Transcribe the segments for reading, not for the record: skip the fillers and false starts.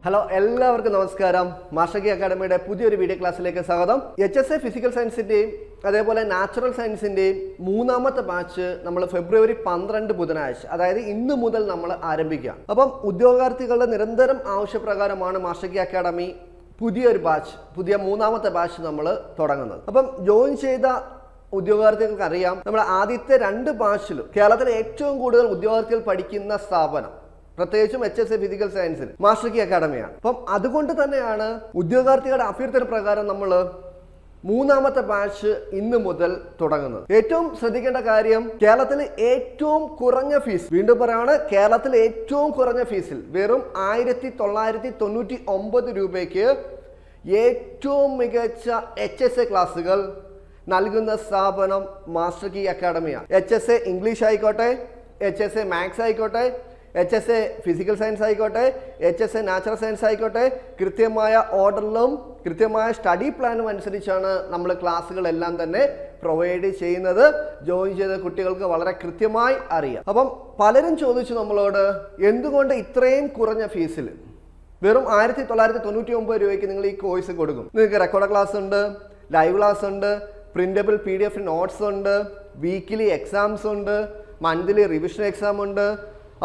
Hello എല്ലാവർക്കും നമസ്കാരം. മാഷകി അക്കാഡമിയുടെ പുതിയൊരു വീഡിയോ ക്ലാസ്സിലേക്ക് സ്വാഗതം. HSA ഫിസിക്കൽ സയൻസിൻ്റെയും അതേപോലെ നാച്ചുറൽ സയൻസിൻ്റെയും മൂന്നാമത്തെ ബാച്ച് നമ്മൾ ഫെബ്രുവരി 12 ബുധനാഴ്ച, അതായത് ഇന്ന് മുതൽ നമ്മൾ ആരംഭിക്കുക. അപ്പം ഉദ്യോഗാർത്ഥികളുടെ നിരന്തരം ആവശ്യപ്രകാരമാണ് മാഷകി അക്കാഡമി പുതിയൊരു ബാച്ച്, പുതിയ മൂന്നാമത്തെ ബാച്ച് നമ്മൾ തുടങ്ങുന്നത്. അപ്പം ജോയിൻ ചെയ്ത ഉദ്യോഗാർത്ഥികൾക്ക് അറിയാം, നമ്മൾ ആദ്യത്തെ 2 ബാച്ചിലും കേരളത്തിലെ ഏറ്റവും കൂടുതൽ ഉദ്യോഗാർത്ഥികൾ പഠിക്കുന്ന സ്ഥാപനം പ്രത്യേകിച്ചും HSA ഫിസിക്കൽ സയൻസിൽ മാഷകി അക്കാഡമിയാണ്. അപ്പം അതുകൊണ്ട് തന്നെയാണ് ഉദ്യോഗാർത്ഥികളുടെ അഭ്യർത്ഥന പ്രകാരം നമ്മൾ മൂന്നാമത്തെ ബാച്ച് ഇന്ന് മുതൽ തുടങ്ങുന്നത്. ഏറ്റവും ശ്രദ്ധിക്കേണ്ട കാര്യം, കേരളത്തിലെ ഏറ്റവും കുറഞ്ഞ ഫീസ്, വീണ്ടും പറയാണ്, കേരളത്തിലെ ഏറ്റവും കുറഞ്ഞ ഫീസിൽ വെറും 1999 രൂപയ്ക്ക് ഏറ്റവും മികച്ച HSA ക്ലാസ്സുകൾ നൽകുന്ന സ്ഥാപനം മാഷകി അക്കാഡമിയാണ്. HSA ഇംഗ്ലീഷ് ആയിക്കോട്ടെ, HSA മാത്സ് ആയിക്കോട്ടെ, HSA ഫിസിക്കൽ സയൻസ് ആയിക്കോട്ടെ, HSA നാച്ചുറൽ സയൻസ് ആയിക്കോട്ടെ, കൃത്യമായ ഓർഡറിലും കൃത്യമായ സ്റ്റഡി പ്ലാനും അനുസരിച്ചാണ് നമ്മൾ ക്ലാസ്സുകളെല്ലാം തന്നെ പ്രൊവൈഡ് ചെയ്യുന്നത്. ജോയിൻ ചെയ്ത കുട്ടികൾക്ക് വളരെ കൃത്യമായി അറിയാം. അപ്പം പലരും ചോദിച്ചു നമ്മളോട്, എന്തുകൊണ്ട് ഇത്രയും കുറഞ്ഞ ഫീസിൽ വെറും 1999 രൂപയ്ക്ക് നിങ്ങൾ ഈ കോഴ്സ് കൊടുക്കും? നിങ്ങൾക്ക് റെക്കോർഡ് ക്ലാസ് ഉണ്ട്, ലൈവ് ക്ലാസ് ഉണ്ട്, പ്രിന്റബിൾ PDF നോട്ട്സ് ഉണ്ട്, വീക്കിലി എക്സാംസ് ഉണ്ട്, മന്ത്ലി റിവിഷൻ എക്സാം ഉണ്ട്.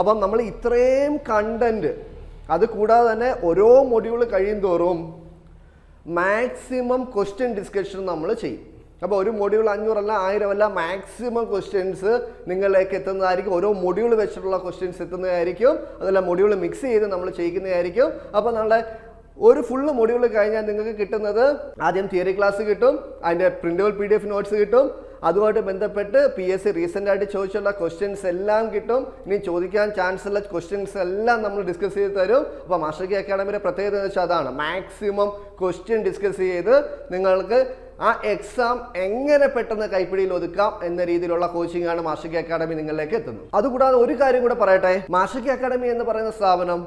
അപ്പം നമ്മൾ ഇത്രയും കണ്ടന്റ്, അത് കൂടാതെ തന്നെ ഓരോ മൊഡ്യൂൾ കഴിയും തോറും മാക്സിമം ക്വസ്റ്റ്യൻ ഡിസ്കഷൻ നമ്മൾ ചെയ്യും. അപ്പോൾ ഒരു മൊഡ്യൂൾ 500 അല്ല 1000 അല്ല, മാക്സിമം ക്വസ്റ്റ്യൻസ് നിങ്ങളിലേക്ക് എത്തുന്നതായിരിക്കും. ഓരോ മൊഡ്യൂൾ വെച്ചിട്ടുള്ള ക്വസ്റ്റ്യൻസ് എത്തുന്നതായിരിക്കും. അതല്ല, മൊഡ്യൂൾ മിക്സ് ചെയ്ത് നമ്മൾ ചെയ്യിക്കുന്നതായിരിക്കും. അപ്പോൾ നമ്മളെ ഒരു ഫുള്ള് മൊഡ്യൂൾ കഴിഞ്ഞാൽ നിങ്ങൾക്ക് കിട്ടുന്നത് ആദ്യം തിയറി ക്ലാസ് കിട്ടും, അതിൻ്റെ പ്രിന്റബിൾ PDF നോട്ട്സ് കിട്ടും, അതുമായിട്ട് ബന്ധപ്പെട്ട് PSC റീസെൻ്റ് ആയിട്ട് ചോദിച്ചുള്ള ക്വസ്റ്റ്യൻസ് എല്ലാം കിട്ടും. ഇനി ചോദിക്കാൻ ചാൻസ് ഉള്ള ക്വസ്റ്റ്യൻസ് എല്ലാം നമ്മൾ ഡിസ്കസ് ചെയ്ത് തരും. അപ്പോൾ മാഷകി അക്കാഡമിയുടെ പ്രത്യേകത എന്ന് വെച്ചാൽ അതാണ്, മാക്സിമം ക്വസ്റ്റ്യൻ ഡിസ്കസ് ചെയ്ത് നിങ്ങൾക്ക് ആ എക്സാം എങ്ങനെ പെട്ടെന്ന് കൈപ്പിടിയിൽ ഒതുക്കാം എന്ന രീതിയിലുള്ള കോച്ചിങ് ആണ് മാഷകി അക്കാഡമി നിങ്ങളിലേക്ക് എത്തുന്നത്. അതുകൂടാതെ ഒരു കാര്യം കൂടെ പറയട്ടെ, മാഷകി അക്കാഡമി എന്ന് പറയുന്ന സ്ഥാപനം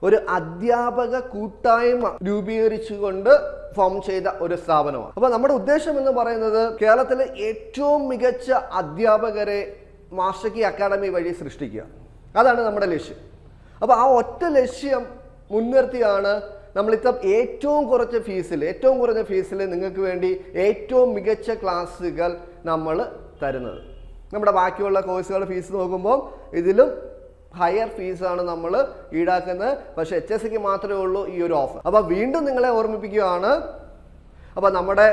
ഒരു അധ്യാപക കൂട്ടായ്മ രൂപീകരിച്ചുകൊണ്ട് ഫോം ചെയ്ത ഒരു സ്ഥാപനമാണ്. അപ്പോൾ നമ്മുടെ ഉദ്ദേശം എന്ന് പറയുന്നത് കേരളത്തിലെ ഏറ്റവും മികച്ച അധ്യാപകരെ മാഷകി അക്കാഡമി വഴി സൃഷ്ടിക്കുക. അതാണ് നമ്മുടെ ലക്ഷ്യം. അപ്പോൾ ആ ഒറ്റ ലക്ഷ്യം മുൻനിർത്തിയാണ് നമ്മളിപ്പോൾ ഏറ്റവും കുറഞ്ഞ ഫീസിൽ നിങ്ങൾക്ക് വേണ്ടി ഏറ്റവും മികച്ച ക്ലാസ്സുകൾ നമ്മൾ തരുന്നത്. നമ്മുടെ ബാക്കിയുള്ള കോഴ്സുകളുടെ ഫീസ് നോക്കുമ്പോൾ ഇതിലും ഹയർ ഫീസാണ് നമ്മൾ ഈടാക്കുന്നത്. പക്ഷേ HSAക്ക് മാത്രമേ ഉള്ളൂ ഈ ഒരു ഓഫർ. അപ്പോൾ വീണ്ടും നിങ്ങളെ ഓർമ്മിപ്പിക്കുകയാണ്, അപ്പോൾ നമ്മുടെ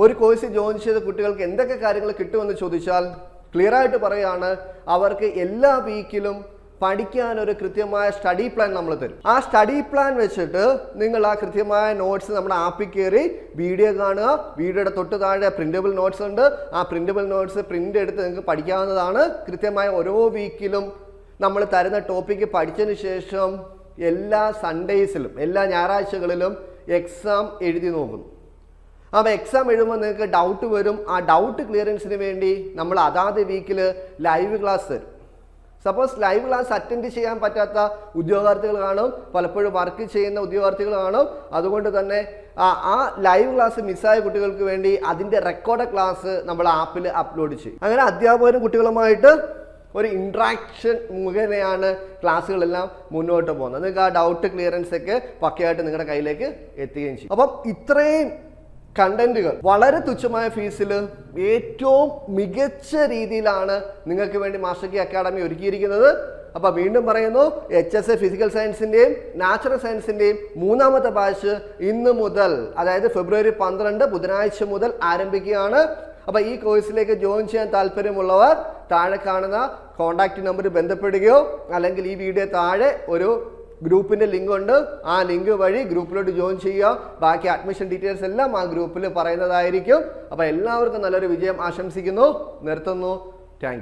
ഒരു കോഴ്സിൽ ജോയിൻ ചെയ്ത കുട്ടികൾക്ക് എന്തൊക്കെ കാര്യങ്ങൾ കിട്ടുമെന്ന് ചോദിച്ചാൽ ക്ലിയർ ആയിട്ട് പറയുകയാണ്, അവർക്ക് എല്ലാ വീക്കിലും പഠിക്കാനൊരു കൃത്യമായ സ്റ്റഡി പ്ലാൻ നമ്മൾ തരും. ആ സ്റ്റഡി പ്ലാൻ വെച്ചിട്ട് നിങ്ങൾ ആ കൃത്യമായ നോട്ട്സ് നമ്മുടെ ആപ്പിൽ കയറി വീഡിയോ കാണുക. വീഡിയോയുടെ തൊട്ട് താഴെ പ്രിന്റബിൾ നോട്ട്സ് ഉണ്ട്. ആ പ്രിന്റബിൾ നോട്ട്സ് പ്രിന്റ് എടുത്ത് നിങ്ങൾക്ക് പഠിക്കാവുന്നതാണ്. കൃത്യമായ ഓരോ വീക്കിലും നമ്മൾ തരുന്ന ടോപ്പിക്ക് പഠിച്ചതിന് ശേഷം എല്ലാ സൺഡേയ്സിലും എല്ലാ ഞായറാഴ്ചകളിലും എക്സാം എഴുതി നോക്കുന്നു. അപ്പോൾ എക്സാം എഴുതുമ്പോൾ നിങ്ങൾക്ക് ഡൗട്ട് വരും. ആ ഡൗട്ട് ക്ലിയറൻസിന് വേണ്ടി നമ്മൾ അതാത് വീക്കിൽ ലൈവ് ക്ലാസ് തരും. സപ്പോസ് ലൈവ് ക്ലാസ് അറ്റൻഡ് ചെയ്യാൻ പറ്റാത്ത ഉദ്യോഗാർത്ഥികൾ കാണും, പലപ്പോഴും വർക്ക് ചെയ്യുന്ന ഉദ്യോഗാർത്ഥികൾ കാണും. അതുകൊണ്ട് തന്നെ ആ ലൈവ് ക്ലാസ് മിസ്സായ കുട്ടികൾക്ക് വേണ്ടി അതിൻ്റെ റെക്കോർഡ് ക്ലാസ് നമ്മൾ ആപ്പിൽ അപ്ലോഡ് ചെയ്യും. അങ്ങനെ അധ്യാപകരും കുട്ടികളുമായിട്ട് ഒരു ഇൻട്രാക്ഷൻ മുഖേനയാണ് ക്ലാസ്സുകളെല്ലാം മുന്നോട്ട് പോകുന്നത്. നിങ്ങൾക്ക് ആ ഡൗട്ട് ക്ലിയറൻസ് ഒക്കെ പക്കയായിട്ട് നിങ്ങളുടെ കയ്യിലേക്ക് എത്തുകയും ചെയ്യും. അപ്പം ഇത്രയും കണ്ടന്റുകൾ വളരെ തുച്ഛമായ ഫീസിൽ ഏറ്റവും മികച്ച രീതിയിലാണ് നിങ്ങൾക്ക് വേണ്ടി മാഷകി അക്കാഡമി ഒരുക്കിയിരിക്കുന്നത്. അപ്പോൾ വീണ്ടും പറയുന്നു, HSA ഫിസിക്കൽ സയൻസിൻ്റെയും നാച്ചുറൽ സയൻസിൻ്റെയും മൂന്നാമത്തെ ബാച്ച് ഇന്ന് മുതൽ, അതായത് ഫെബ്രുവരി 12 ബുധനാഴ്ച മുതൽ ആരംഭിക്കുകയാണ്. അപ്പോൾ ഈ കോഴ്സിലേക്ക് ജോയിൻ ചെയ്യാൻ താല്പര്യമുള്ളവർ താഴെ കാണുന്ന കോൺടാക്റ്റ് നമ്പറിൽ ബന്ധപ്പെടുകയോ അല്ലെങ്കിൽ ഈ വീഡിയോ താഴെ ഒരു ഗ്രൂപ്പിൻ്റെ ലിങ്ക് ഉണ്ട്, ആ ലിങ്ക് വഴി ഗ്രൂപ്പിലോട്ട് ജോയിൻ ചെയ്യുക. ബാക്കി അഡ്മിഷൻ ഡീറ്റെയിൽസ് എല്ലാം ആ ഗ്രൂപ്പിൽ പറയുന്നതായിരിക്കും. അപ്പോൾ എല്ലാവർക്കും നല്ലൊരു വിജയം ആശംസിക്കുന്നു. നിർത്തുന്നു. Thank you.